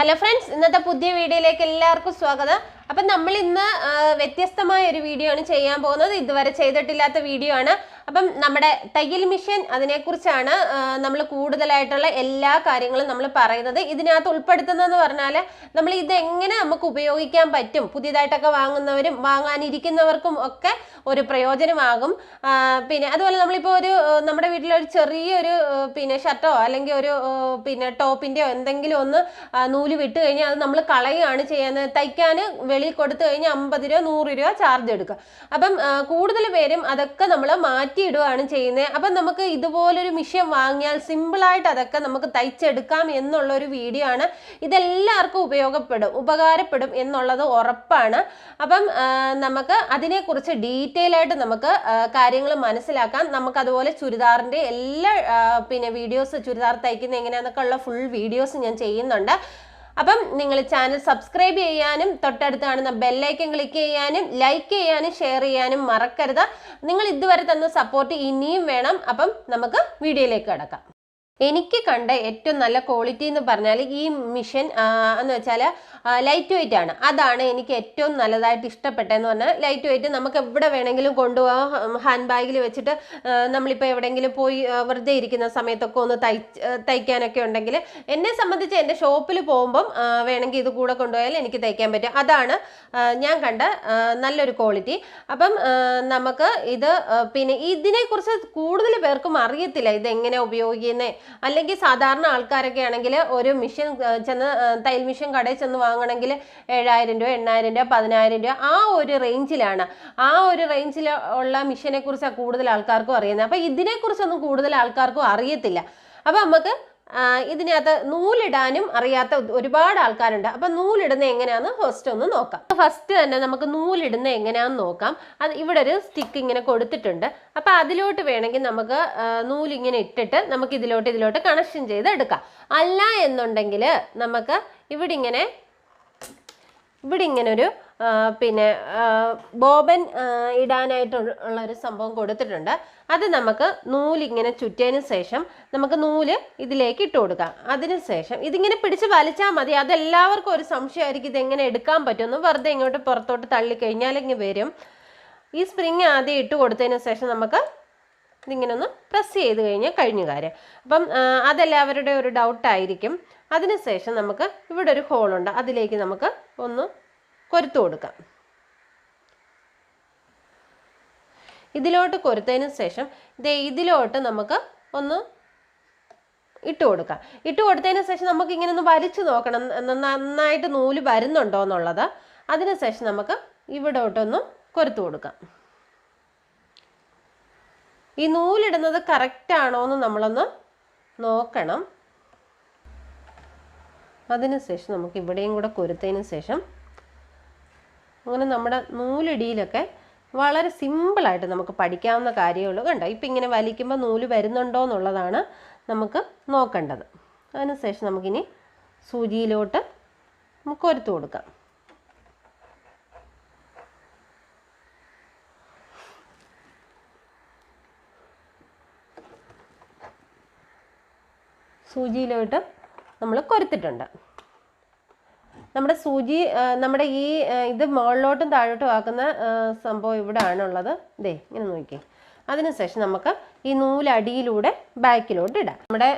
Hello friends, ഇന്നത്തെ പുതിയ വീഡിയോയിലേക്ക് എല്ലാവർക്കും സ്വാഗതം. അപ്പോൾ നമ്മൾ ഇന്ന് വ്യത്യസ്തമായ ഒരു വീഡിയോ ആണ് ചെയ്യാൻ പോകുന്നത്. ഇതുവരെ ചെയ്തിട്ടില്ലാത്ത വീഡിയോ ആണ്. അപ്പം നമ്മുടെ തയ്യൽ മെഷീൻ അതിനെക്കുറിച്ചാണ് നമ്മൾ കൂടുതലായിട്ടുള്ള എല്ലാ കാര്യങ്ങളും നമ്മൾ പറയുന്നത്. ഇതിനകത്ത് ഉൾപ്പെടുത്തുന്നതെന്ന് പറഞ്ഞാൽ നമ്മൾ ഇത് എങ്ങനെ നമുക്ക് ഉപയോഗിക്കാൻ പറ്റും, പുതിയതായിട്ടൊക്കെ വാങ്ങുന്നവരും വാങ്ങാനിരിക്കുന്നവർക്കും ഒക്കെ ഒരു പ്രയോജനമാകും. പിന്നെ അതുപോലെ നമ്മളിപ്പോൾ നമ്മുടെ വീട്ടിലൊരു ചെറിയൊരു ഷർട്ടോ അല്ലെങ്കിൽ ഒരു ടോപ്പിൻ്റെയോ എന്തെങ്കിലും ഒന്ന് നൂല് വിട്ട് കഴിഞ്ഞാൽ അത് നമ്മൾ കളയുകയാണ് ചെയ്യുന്നത്. തയ്ക്കാൻ വെളിയിൽ കൊടുത്തു കഴിഞ്ഞാൽ 50 രൂപ 100 രൂപ ചാർജ് എടുക്കുക. അപ്പം കൂടുതൽ പേരും അതൊക്കെ നമ്മൾ മാറ്റിയിടുകയാണ് ചെയ്യുന്നത്. അപ്പം നമുക്ക് ഇതുപോലൊരു മെഷീൻ വാങ്ങിയാൽ സിമ്പിളായിട്ട് അതൊക്കെ നമുക്ക് തയ്ച്ചെടുക്കാം എന്നുള്ളൊരു വീഡിയോ ആണ്. ഇതെല്ലാവർക്കും ഉപകാരപ്പെടും എന്നുള്ളത് ഉറപ്പാണ്. അപ്പം നമുക്ക് അതിനെക്കുറിച്ച് ഡീറ്റെയിൽ ആയിട്ട് നമുക്ക് കാര്യങ്ങൾ മനസ്സിലാക്കാം. നമുക്കതുപോലെ ചുരിദാറിൻ്റെ എല്ലാ വീഡിയോസ്, ചുരിദാർ തയ്ക്കുന്ന എങ്ങനെയാണെന്നൊക്കെ ഉള്ള ഫുൾ വീഡിയോസ് ഞാൻ ചെയ്യുന്നുണ്ട്. അപ്പം നിങ്ങൾ ചാനൽ സബ്സ്ക്രൈബ് ചെയ്യാനും തൊട്ടടുത്ത് കാണുന്ന ബെല്ലൈക്കൺ ക്ലിക്ക് ചെയ്യാനും ലൈക്ക് ചെയ്യാനും ഷെയർ ചെയ്യാനും മറക്കരുത്. നിങ്ങൾ ഇതുവരെ തന്ന സപ്പോർട്ട് ഇനിയും വേണം. അപ്പം നമുക്ക് വീഡിയോയിലേക്ക് കടക്കാം. എനിക്ക് കണ്ട ഏറ്റവും നല്ല ക്വാളിറ്റി എന്ന് പറഞ്ഞാൽ ഈ മെഷീൻ എന്ന് വെച്ചാൽ ലൈറ്റ് വെയിറ്റ് ആണ്. അതാണ് എനിക്ക് ഏറ്റവും നല്ലതായിട്ട് ഇഷ്ടപ്പെട്ടതെന്ന് പറഞ്ഞാൽ ലൈറ്റ് വെയിറ്റ് നമുക്ക് എവിടെ വേണമെങ്കിലും കൊണ്ടുപോകാം. ഹാൻഡ് ബാഗിൽ വെച്ചിട്ട് നമ്മളിപ്പോൾ എവിടെയെങ്കിലും പോയി വെറുതെ ഇരിക്കുന്ന സമയത്തൊക്കെ ഒന്ന് തയ്ക്കാനൊക്കെ ഉണ്ടെങ്കിൽ, എന്നെ സംബന്ധിച്ച് എൻ്റെ ഷോപ്പിൽ പോകുമ്പം വേണമെങ്കിൽ ഇത് കൂടെ കൊണ്ടുപോയാൽ എനിക്ക് തയ്ക്കാൻ പറ്റും. അതാണ് ഞാൻ കണ്ട നല്ലൊരു ക്വാളിറ്റി. അപ്പം നമുക്ക് ഇത് ഇതിനെക്കുറിച്ച് കൂടുതൽ പേർക്കും അറിയത്തില്ല, ഇതെങ്ങനെ ഉപയോഗിക്കുന്നത്. അല്ലെങ്കിൽ സാധാരണ ആൾക്കാരൊക്കെ ആണെങ്കിൽ ഒരു മെഷീൻ തയ്യൽ മെഷീൻ കടയിൽ ചെന്ന് വാങ്ങണമെങ്കിൽ 7000 രൂപ 8000 രൂപ 10000 രൂപ ആ ഒരു റേഞ്ചിലാണ്. ആ ഒരു റേഞ്ചിൽ ഉള്ള മെഷീനെ കുറിച്ചാണ് കൂടുതൽ ആൾക്കാർക്കും അറിയുന്നത്. അപ്പം ഇതിനെക്കുറിച്ചൊന്നും കൂടുതൽ ആൾക്കാർക്കും അറിയത്തില്ല. അപ്പം നമുക്ക് ഇതിനകത്ത് നൂലിടാനും അറിയാത്ത ഒരുപാട് ആൾക്കാരുണ്ട്. അപ്പം നൂലിടുന്ന എങ്ങനെയാണെന്ന് ഫസ്റ്റ് ഒന്ന് നോക്കാം. ഫസ്റ്റ് തന്നെ നമുക്ക് നൂലിടുന്ന എങ്ങനെയാണെന്ന് നോക്കാം. അത് ഇവിടെ ഒരു സ്റ്റിക്ക് ഇങ്ങനെ കൊടുത്തിട്ടുണ്ട്. അപ്പം അതിലോട്ട് വേണമെങ്കിൽ നമുക്ക് നൂലിങ്ങനെ ഇട്ടിട്ട് നമുക്ക് ഇതിലോട്ട് കണക്ഷൻ ചെയ്ത് എടുക്കാം. അല്ല എന്നുണ്ടെങ്കിൽ നമുക്ക് ഇവിടെ ഇങ്ങനെ ഒരു ബോബൻ ഇടാനായിട്ടുള്ള ഒരു സംഭവം കൊടുത്തിട്ടുണ്ട്. അത് നമുക്ക് നൂലിങ്ങനെ ചുറ്റിയതിന് ശേഷം നമുക്ക് നൂല് ഇതിലേക്ക് ഇട്ട് കൊടുക്കാം. അതിനുശേഷം ഇതിങ്ങനെ പിടിച്ച് വലിച്ചാൽ മതി. അതെല്ലാവർക്കും ഒരു സംശയമായിരിക്കും, ഇതെങ്ങനെ എടുക്കാൻ പറ്റുമെന്ന്. വെറുതെ ഇങ്ങോട്ട് പുറത്തോട്ട് തള്ളിക്കഴിഞ്ഞാൽ ഇങ്ങനെ വരും. ഈ സ്പ്രിങ് ആദ്യം ഇട്ട് കൊടുത്തതിന് ശേഷം നമുക്ക് ഇതിങ്ങനെ ഒന്ന് പ്രസ് ചെയ്ത് കഴിഞ്ഞാൽ കഴിഞ്ഞ കാര്യം. അപ്പം അതെല്ലാവരുടെ ഒരു ഡൗട്ടായിരിക്കും. അതിനുശേഷം നമുക്ക് ഇവിടെ ഒരു ഹോളുണ്ട്, അതിലേക്ക് നമുക്ക് ഒന്ന് കൊരുത്തു കൊടുക്കാം. ഇതിലോട്ട് കൊരുത്തതിന് ശേഷം ഇതിലോട്ട് നമുക്ക് ഒന്ന് ഇട്ട് കൊടുക്കാം. ഇട്ട് കൊടുത്തതിന് ശേഷം നമുക്ക് ഇങ്ങനെ ഒന്ന് വലിച്ചു നോക്കണം, നന്നായിട്ട് നൂല് വരുന്നുണ്ടോ എന്നുള്ളത്. അതിനുശേഷം നമുക്ക് ഇവിടോട്ടൊന്ന് കൊരുത്തു കൊടുക്കാം. ഈ നൂലിടുന്നത് കറക്റ്റ് ആണോ എന്ന് നമ്മളൊന്ന് നോക്കണം. അതിനുശേഷം നമുക്ക് ഇവിടെയും കൂടെ കൊരുത്തതിന് ശേഷം അങ്ങനെ നമ്മുടെ നൂലിടിയിലൊക്കെ വളരെ സിമ്പിളായിട്ട് നമുക്ക് പഠിക്കാവുന്ന കാര്യമുള്ളൂ. കണ്ടോ, ഇപ്പം ഇങ്ങനെ വലിക്കുമ്പോൾ നൂല് വരുന്നുണ്ടോ എന്നുള്ളതാണ് നമുക്ക് നോക്കേണ്ടത്. അതിനുശേഷം നമുക്കിനി സൂചിയിലോട്ട് നമുക്ക് കൊരുത്തു കൊടുക്കാം. സൂചിയിലോട്ട് നമ്മൾ കൊരുത്തിട്ടുണ്ട്. നമ്മുടെ സൂചി നമ്മുടെ ഇത് മുകളിലോട്ടും താഴോട്ടും ആക്കുന്ന സംഭവം ഇവിടെ ആണുള്ളത്. ഇങ്ങനെ നോക്കി. അതിനുശേഷം നമുക്ക് ഈ നൂലടിയിലൂടെ ബാക്കിലോട്ട് ഇടാം. നമ്മുടെ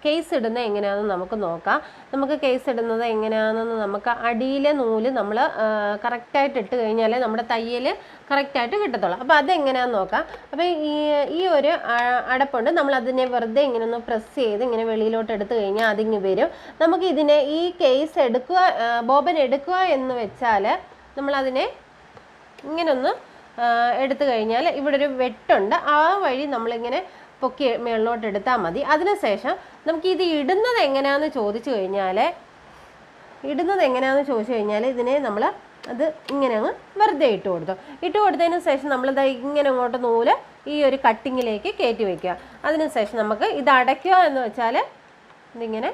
കേസ് ഇടുന്നത് എങ്ങനെയാണെന്ന് നമുക്ക് നോക്കാം. നമുക്ക് കേസ് ഇടുന്നത് എങ്ങനെയാണെന്ന് നമുക്ക് അടിയിലെ നൂല് നമ്മൾ കറക്റ്റായിട്ട് ഇട്ട് കഴിഞ്ഞാലേ നമ്മുടെ തയ്യൽ കറക്റ്റായിട്ട് കിട്ടത്തുള്ളൂ. അപ്പോൾ അതെങ്ങനെയാണെന്ന് നോക്കാം. അപ്പോൾ ഈ ഒരു അടപ്പുണ്ട്, നമ്മൾ അതിനെ വെറുതെ ഇങ്ങനെ ഒന്ന് പ്രസ് ചെയ്ത് ഇങ്ങനെ വെളിയിലോട്ട് എടുത്തു കഴിഞ്ഞാൽ അതിങ്ങ് വരും. നമുക്ക് ഇതിനെ ഈ കേസ് എടുക്കുക, ബോബൻ എടുക്കുക എന്ന് വെച്ചാൽ നമ്മളതിനെ ഇങ്ങനൊന്ന് എടുത്തു കഴിഞ്ഞാൽ ഇവിടെ ഒരു വെട്ടുണ്ട്, ആ വഴി നമ്മളിങ്ങനെ പൊക്കി മേളിലോട്ട് എടുത്താൽ മതി. അതിനുശേഷം നമുക്ക് ഇത് ഇടുന്നത് എങ്ങനെയാണെന്ന് ചോദിച്ചു കഴിഞ്ഞാൽ ഇതിനെ നമ്മൾ അത് ഇങ്ങനെ അങ്ങ് വെറുതെ ഇട്ട് കൊടുത്തതിന് ശേഷം നമ്മളിത് ഇങ്ങനെ അങ്ങോട്ട് നൂല് ഈ ഒരു കട്ടിങ്ങിലേക്ക് കയറ്റി വയ്ക്കുക. അതിനുശേഷം നമുക്ക് ഇത് അടയ്ക്കുക എന്ന് വെച്ചാൽ ഇതിങ്ങനെ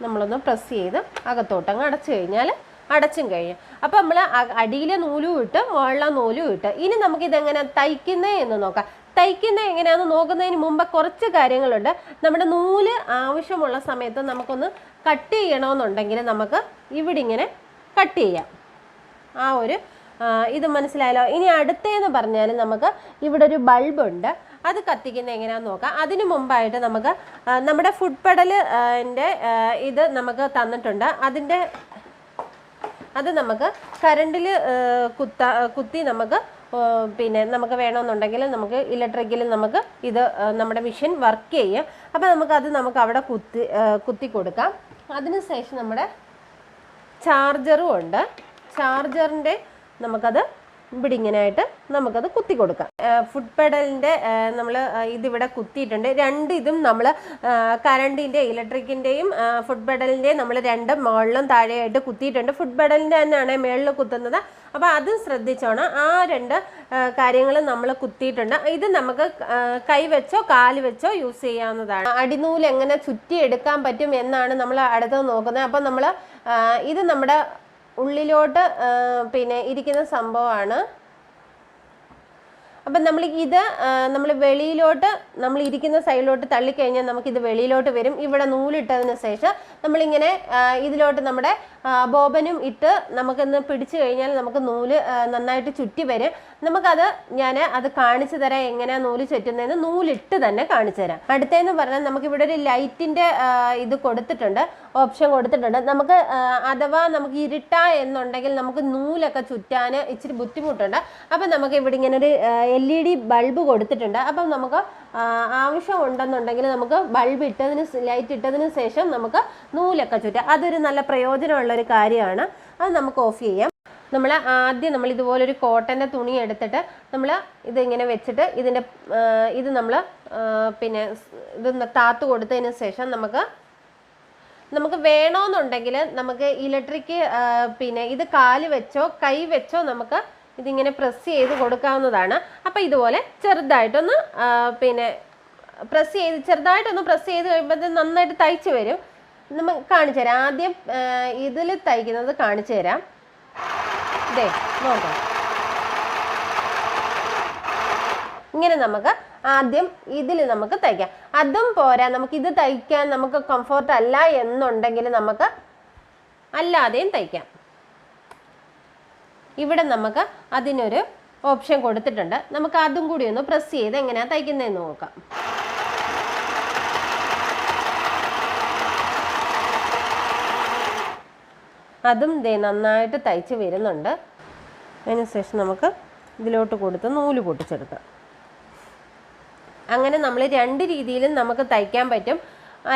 നമ്മളൊന്ന് പ്രസ് ചെയ്ത് അകത്തോട്ടങ്ങ് അടച്ചു കഴിഞ്ഞാൽ അടച്ചും കഴിയും. അപ്പം നമ്മൾ അടിയിലെ നൂലും ഇട്ട് മുകളിലെ നൂലും ഇട്ട് ഇനി നമുക്കിതെങ്ങനെ തയ്ക്കുന്നത് എന്ന് നോക്കാം. തയ്ക്കുന്ന എങ്ങനെയാണെന്ന് നോക്കുന്നതിന് മുമ്പ് കുറച്ച് കാര്യങ്ങളുണ്ട്. നമ്മുടെ നൂല് ആവശ്യമുള്ള സമയത്ത് നമുക്കൊന്ന് കട്ട് ചെയ്യണമെന്നുണ്ടെങ്കിൽ നമുക്ക് ഇവിടെ ഇങ്ങനെ കട്ട് ചെയ്യാം. ആ ഒരു ഇത് മനസ്സിലായല്ലോ. ഇനി അടുത്തേന്ന് പറഞ്ഞാൽ നമുക്ക് ഇവിടെ ഒരു ബൾബുണ്ട്, അത് കത്തിക്കുന്ന എങ്ങനെയാണെന്ന് നോക്കാം. അതിന് മുമ്പായിട്ട് നമുക്ക് നമ്മുടെ ഫുഡ് പെഡലിൻ്റെ ഇത് നമുക്ക് തന്നിട്ടുണ്ട്. അത് നമുക്ക് കറണ്ടിൽ കുത്തി നമുക്ക് പിന്നെ നമുക്ക് വേണമെന്നുണ്ടെങ്കിൽ നമുക്ക് ഇലക്ട്രിക്കൽ നമുക്ക് ഇത് നമ്മുടെ മെഷീൻ വർക്ക് ചെയ്യും. അപ്പോൾ നമുക്ക് അവിടെ കുത്തി കൊടുക്കാം. അതിനുശേഷം നമ്മുടെ ചാർജറും ഉണ്ട്. ചാർജറിൻ്റെ നമുക്കത് ഇവിടെ ഇങ്ങനെയായിട്ട് നമുക്കത് കുത്തി കൊടുക്കാം. ഫുഡ് പെഡലിൻ്റെ നമ്മൾ ഇതിവിടെ കുത്തിയിട്ടുണ്ട്. ഇതും നമ്മൾ കറണ്ടിൻ്റെ ഇലക്ട്രിക്കിൻ്റെയും ഫുഡ് പെഡലിൻ്റെയും നമ്മൾ രണ്ടും മുകളിലും താഴെയായിട്ട് കുത്തിയിട്ടുണ്ട്. ഫുഡ് പെഡലിൻ്റെ തന്നെയാണ് മുകളിൽ കുത്തുന്നത്. അപ്പോൾ അത് ശ്രദ്ധിച്ചോണം. ആ 2 കാര്യങ്ങൾ നമ്മൾ കുത്തിയിട്ടുണ്ട്. ഇത് നമുക്ക് കൈ വെച്ചോ കാല് വെച്ചോ യൂസ് ചെയ്യാവുന്നതാണ്. അടിനൂല് എങ്ങനെ ചുറ്റിയെടുക്കാൻ പറ്റും എന്നാണ് നമ്മൾ അടുത്തത് നോക്കുന്നത്. അപ്പം നമ്മൾ ഇത് നമ്മുടെ ഉള്ളിലോട്ട് പിന്നെ ഇരിക്കുന്ന സംഭവമാണ്. അപ്പം നമ്മൾ വെളിയിലോട്ട് നമ്മൾ ഇരിക്കുന്ന സൈഡിലോട്ട് തള്ളിക്കഴിഞ്ഞാൽ നമുക്കിത് വെളിയിലോട്ട് വരും. ഇവിടെ നൂലിട്ടതിന് ശേഷം നമ്മളിങ്ങനെ ഇതിലോട്ട് നമ്മുടെ ബോബനും ഇട്ട് നമുക്കൊന്ന് പിടിച്ചു കഴിഞ്ഞാൽ നമുക്ക് നൂല് നന്നായിട്ട് ചുറ്റി വരും. ഞാൻ അത് കാണിച്ചു തരാം എങ്ങനെയാണ് നൂല് ചുറ്റുന്നതെന്ന്. നൂലിട്ട് തന്നെ കാണിച്ചു തരാം. അടുത്തതെന്ന് പറഞ്ഞാൽ നമുക്കിവിടെ ഒരു ലൈറ്റിൻ്റെ ഇത് കൊടുത്തിട്ടുണ്ട്, ഓപ്ഷൻ കൊടുത്തിട്ടുണ്ട്. നമുക്ക് അഥവാ നമുക്ക് ഇരുട്ടാ എന്നുണ്ടെങ്കിൽ നമുക്ക് നൂലൊക്കെ ചുറ്റാൻ ഇച്ചിരി ബുദ്ധിമുട്ടുണ്ട്. അപ്പം നമുക്ക് ഇവിടെ ഇങ്ങനെ ഒരു LED ബൾബ് കൊടുത്തിട്ടുണ്ട്. അപ്പം നമുക്ക് ആവശ്യം ഉണ്ടെന്നുണ്ടെങ്കിൽ നമുക്ക് ലൈറ്റ് ഇട്ടതിന് ശേഷം നമുക്ക് നൂലൊക്കെ ചുറ്റാം. അതൊരു നല്ല പ്രയോജനമുള്ളൊരു കാര്യമാണ്. അത് നമുക്ക് ഓഫ് ചെയ്യാം. നമ്മൾ ഇതുപോലൊരു കോട്ടൻ്റെ തുണി എടുത്തിട്ട് നമ്മൾ ഇതിങ്ങനെ വെച്ചിട്ട് ഇത് നമ്മൾ പിന്നെ ഇത് താത്തു കൊടുത്തതിന് ശേഷം നമുക്ക് വേണമെന്നുണ്ടെങ്കിൽ നമുക്ക് ഇലക്ട്രിക് പിന്നെ ഇത് കാല് വെച്ചോ കൈ വെച്ചോ നമുക്ക് ഇതിങ്ങനെ പ്രസ് ചെയ്ത് കൊടുക്കാവുന്നതാണ്. അപ്പോൾ ഇതുപോലെ ചെറുതായിട്ടൊന്ന് പിന്നെ ചെറുതായിട്ടൊന്ന് പ്രസ് ചെയ്ത് കഴിയുമ്പോൾ നന്നായിട്ട് തയ്ച്ച് വരും. നമുക്ക് കാണിച്ചു തരാം. ആദ്യം ഇതിൽ തയ്ക്കുന്നത് കാണിച്ചു തരാം. ഇതേ നോക്കാം. ഇങ്ങനെ നമുക്ക് ആദ്യം ഇതിൽ നമുക്ക് തയ്ക്കാം. അതും പോരാ, നമുക്കിത് തയ്ക്കാൻ നമുക്ക് കംഫോർട്ട് അല്ല എന്നുണ്ടെങ്കിൽ നമുക്ക് അല്ലാതെയും തയ്ക്കാം. ഇവിടെ നമുക്ക് അതിനൊരു ഓപ്ഷൻ കൊടുത്തിട്ടുണ്ട്. നമുക്ക് അതും കൂടി ഒന്ന് പ്രസ് ചെയ്ത് എങ്ങനെയാണ് തയ്ക്കുന്നതെന്ന് നോക്കാം. അതും നന്നായിട്ട് തയ്ച്ച് വരുന്നുണ്ട്. അതിനുശേഷം നമുക്ക് ഇതിലോട്ട് കൊടുത്ത് നൂല് പൊട്ടിച്ചെടുക്കാം. അങ്ങനെ നമ്മൾ 2 രീതിയിലും നമുക്ക് തയ്ക്കാൻ പറ്റും.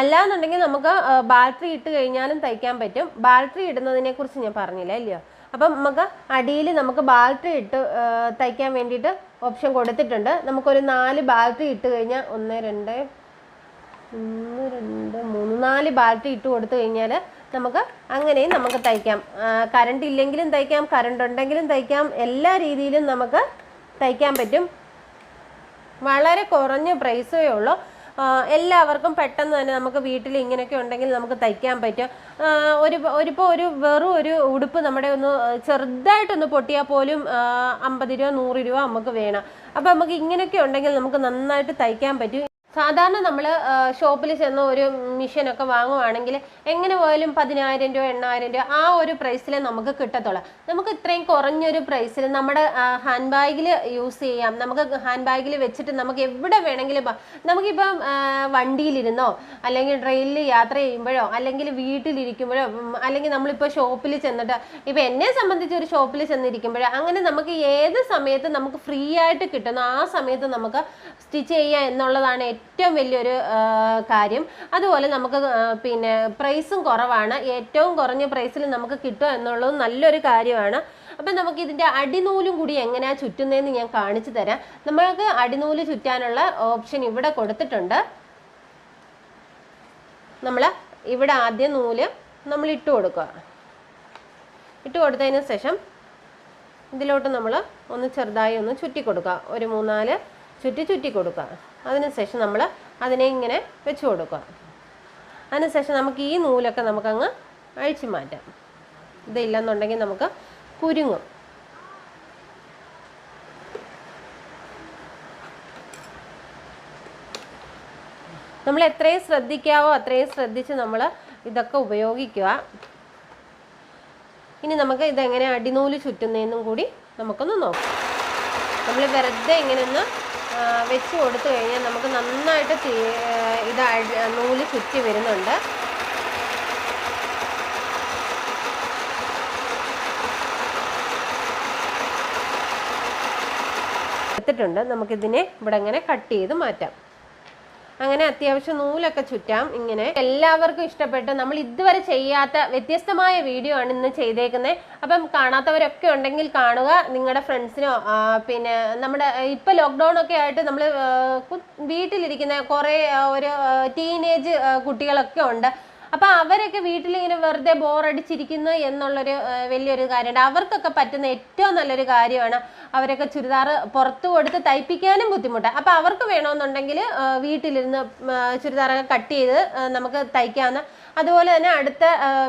അല്ലാന്നുണ്ടെങ്കിൽ നമുക്ക് ബാറ്ററി ഇട്ട് കഴിഞ്ഞാലും തയ്ക്കാൻ പറ്റും. ബാറ്ററി ഇടുന്നതിനെ കുറിച്ച് ഞാൻ പറഞ്ഞില്ല അല്ലയോ. അപ്പം നമുക്ക് അടിയിൽ നമുക്ക് ബാറ്ററി ഇട്ട് തയ്ക്കാൻ വേണ്ടിയിട്ട് ഓപ്ഷൻ കൊടുത്തിട്ടുണ്ട്. നമുക്കൊരു 4 ബാറ്ററി ഇട്ട് കഴിഞ്ഞാൽ 1 2 3 4 ബാറ്ററി ഇട്ട് കൊടുത്തു കഴിഞ്ഞാൽ നമുക്ക് അങ്ങനെയും നമുക്ക് തയ്ക്കാം. കറണ്ട് ഇല്ലെങ്കിലും തയ്ക്കാം, കറണ്ട് ഉണ്ടെങ്കിലും തയ്ക്കാം. എല്ലാ രീതിയിലും നമുക്ക് തയ്ക്കാൻ പറ്റും. വളരെ കുറഞ്ഞ പ്രൈസേ ഉള്ളൂ. എല്ലാവർക്കും പെട്ടെന്ന് തന്നെ നമുക്ക് വീട്ടിൽ ഇങ്ങനെയൊക്കെ ഉണ്ടെങ്കിൽ നമുക്ക് തയ്ക്കാൻ പറ്റും. വെറും ഒരു ഉടുപ്പ് നമ്മുടെ ഒന്ന് ചെറുതായിട്ടൊന്ന് പൊട്ടിയാൽ പോലും 50 രൂപ 100 രൂപ നമുക്ക് വേണം. അപ്പോൾ നമുക്ക് ഇങ്ങനെയൊക്കെ ഉണ്ടെങ്കിൽ നമുക്ക് നന്നായിട്ട് തയ്ക്കാൻ പറ്റും. സാധാരണ നമ്മൾ ഷോപ്പിൽ ചെന്ന് ഒരു മെഷീനൊക്കെ വാങ്ങുവാണെങ്കിൽ എങ്ങനെ പോയാലും 10,000 രൂപ 8,000 രൂപ ആ ഒരു പ്രൈസിൽ നമുക്ക് കിട്ടത്തുള്ളൂ. നമുക്ക് ഇത്രയും കുറഞ്ഞൊരു പ്രൈസിൽ നമ്മുടെ ഹാൻഡ് ബാഗിൽ യൂസ് ചെയ്യാം. നമുക്ക് ഹാൻഡ് ബാഗിൽ വെച്ചിട്ട് നമുക്ക് എവിടെ വേണമെങ്കിലും നമുക്കിപ്പം വണ്ടിയിലിരുന്നോ അല്ലെങ്കിൽ ട്രെയിനിൽ യാത്ര ചെയ്യുമ്പോഴോ അല്ലെങ്കിൽ വീട്ടിലിരിക്കുമ്പോഴോ അല്ലെങ്കിൽ നമ്മളിപ്പോൾ ഷോപ്പിൽ ചെന്നിട്ട് ഇപ്പം എന്നെ സംബന്ധിച്ച് ഒരു ഷോപ്പിൽ ചെന്നിരിക്കുമ്പോഴോ അങ്ങനെ നമുക്ക് ഏത് സമയത്ത് നമുക്ക് ഫ്രീ ആയിട്ട് കിട്ടുന്നു ആ സമയത്ത് നമുക്ക് സ്റ്റിച്ച് ചെയ്യുക എന്നുള്ളതാണ് ഏറ്റവും വലിയൊരു കാര്യം. അതുപോലെ നമുക്ക് പിന്നെ പ്രൈസും കുറവാണ്. ഏറ്റവും കുറഞ്ഞ പ്രൈസിൽ നമുക്ക് കിട്ടുക എന്നുള്ളത് നല്ലൊരു കാര്യമാണ്. അപ്പം നമുക്ക് ഇതിൻ്റെ അടിനൂലും കൂടി എങ്ങനെയാണ് ചുറ്റുന്നതെന്ന് ഞാൻ കാണിച്ചു തരാം. നമ്മൾക്ക് അടിനൂല് ചുറ്റാനുള്ള ഓപ്ഷൻ ഇവിടെ കൊടുത്തിട്ടുണ്ട്. നമ്മൾ ഇവിടെ ആദ്യം നൂല് നമ്മൾ ഇട്ട് കൊടുക്കുക. ഇട്ട് കൊടുത്തതിന് ശേഷം ഇതിലോട്ട് നമ്മൾ ഒന്ന് ചെറുതായി ഒന്ന് ചുറ്റി കൊടുക്കുക. ഒരു 3-4 ചുറ്റി കൊടുക്കുക. അതിനുശേഷം നമ്മൾ അതിനെ ഇങ്ങനെ വെച്ച് കൊടുക്കുക. അതിനുശേഷം നമുക്ക് ഈ നൂലൊക്കെ നമുക്കങ്ങ് അഴിച്ചു മാറ്റാം. ഇതില്ലെന്നുണ്ടെങ്കിൽ നമുക്ക് കുരുങ്ങും. നമ്മൾ എത്രയും ശ്രദ്ധിക്കാവോ അത്രയും ശ്രദ്ധിച്ച് നമ്മൾ ഇതൊക്കെ ഉപയോഗിക്കുക. ഇനി നമുക്ക് ഇതെങ്ങനെ അടിനൂല് ചുറ്റുന്നതെന്നും കൂടി നമുക്കൊന്ന് നോക്കാം. നമ്മൾ വെറുതെ ഇങ്ങനെ ഒന്ന് വെച്ച് കൊടുത്തു കഴിഞ്ഞാൽ നമുക്ക് നന്നായിട്ട് ഇത് നൂല് ചുറ്റി വരുന്നുണ്ട്. എടുത്തിട്ടുണ്ട്. നമുക്കിതിനെ ഇവിടെ ഇങ്ങനെ കട്ട് ചെയ്ത് മാറ്റാം. അങ്ങനെ അത്യാവശ്യം നൂലൊക്കെ ചുറ്റാം. ഇങ്ങനെ എല്ലാവർക്കും ഇഷ്ടപ്പെട്ട് നമ്മൾ ഇതുവരെ ചെയ്യാത്ത വ്യത്യസ്തമായ വീഡിയോ ആണ് ഇന്ന് ചെയ്തേക്കുന്നത്. അപ്പം കാണാത്തവരൊക്കെ ഉണ്ടെങ്കിൽ കാണുക. നിങ്ങളുടെ ഫ്രണ്ട്സിനോ പിന്നെ നമ്മുടെ ഇപ്പം ലോക്ക്ഡൗൺ ഒക്കെ ആയിട്ട് നമ്മൾ വീട്ടിലിരിക്കുന്ന കുറേ ഒരു ടീനേജ് കുട്ടികളൊക്കെ ഉണ്ട്. അപ്പം അവരൊക്കെ വീട്ടിലിങ്ങനെ വെറുതെ ബോറടിച്ചിരിക്കുന്നു എന്നുള്ളൊരു വലിയൊരു കാര്യമുണ്ട്. അവർക്കൊക്കെ പറ്റുന്ന ഏറ്റവും നല്ലൊരു കാര്യമാണ്. അവരൊക്കെ ചുരിദാർ പുറത്തു കൊടുത്ത് തയ്പ്പിക്കാനും ബുദ്ധിമുട്ടാണ്. അപ്പം അവർക്ക് വേണമെന്നുണ്ടെങ്കിൽ വീട്ടിലിരുന്ന് ചുരിദാറൊക്കെ കട്ട് ചെയ്ത് നമുക്ക് തയ്ക്കാവുന്ന. അതുപോലെ തന്നെ അടുത്ത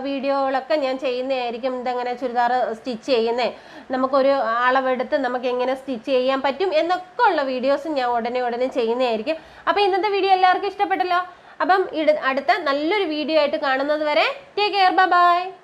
വീഡിയോകളൊക്കെ ഞാൻ ചെയ്യുന്നതായിരിക്കും. ഇതെങ്ങനെ ചുരിദാർ സ്റ്റിച്ച് ചെയ്യുന്നത്, നമുക്കൊരു അളവെടുത്ത് നമുക്ക് എങ്ങനെ സ്റ്റിച്ച് ചെയ്യാൻ പറ്റും എന്നൊക്കെ ഉള്ള വീഡിയോസ് ഞാൻ ഉടനെ ചെയ്യുന്നതായിരിക്കും. അപ്പം ഇന്നത്തെ വീഡിയോ എല്ലാവർക്കും ഇഷ്ടപ്പെട്ടല്ലോ. അപ്പം അടുത്ത നല്ലൊരു വീഡിയോ ആയിട്ട് കാണുന്നത് വരെ ടേക്ക് കെയർ, ബൈ.